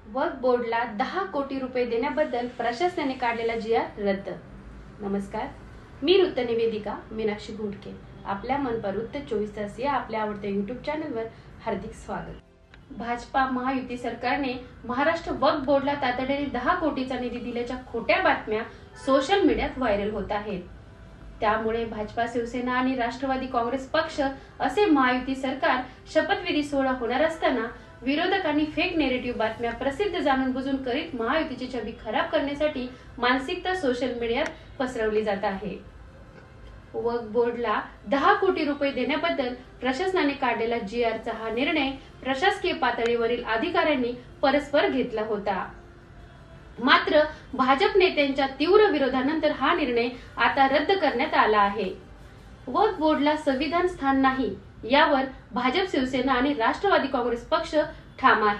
वक्फ बोर्डला 10 कोटी रुपये देण्याबद्दल प्रशासनाने काढलेला जी.आर. रद्द. नमस्कार, मी वृत्त निवेदिका मीनाक्षी गुंडके. आपल्या मनपा वृत्त 24 तास या आपल्या आवडत्या YouTube चॅनलवर हार्दिक स्वागत. भाजपा महायुती सरकारने महाराष्ट्र वक्फ बोर्डला तातडीने 10 कोटीचा निधी दिल्याच्या खोट्या बातम्या सोशल मीडियात व्हायरल होत आहेत. त्यामुळे भाजपा, शिवसेना आणि राष्ट्रवादी काँग्रेस पक्ष असे महायुती सरकार शपथविधी सोहळा होणार असताना विरोधकांनी फेक नेरेटिव्ह बातम्या प्रसिद्ध जाणून बुजून करीत महायुतीची छबी खराब करण्यासाठी मानसिकता सोशल मीडियात पसरवली जात आहे. वक्फ बोर्डला 10 कोटी रुपये देण्याबद्दल प्रशासनाने काढलेला जी.आर.चा हा निर्णय प्रशासकीय पातळीवरील अधिकाऱ्यांनी परस्पर घेतला होता. मात्र भाजप नेत्यांच्या तीव्र विरोधानंतर हा निर्णय आता रद्द करण्यात आला आहे. वक्फ बोर्डला संविधान स्थान नाही यावर भाजप, शिवसेना आणि राष्ट्रवादी काँग्रेस पक्ष ठाम आहे.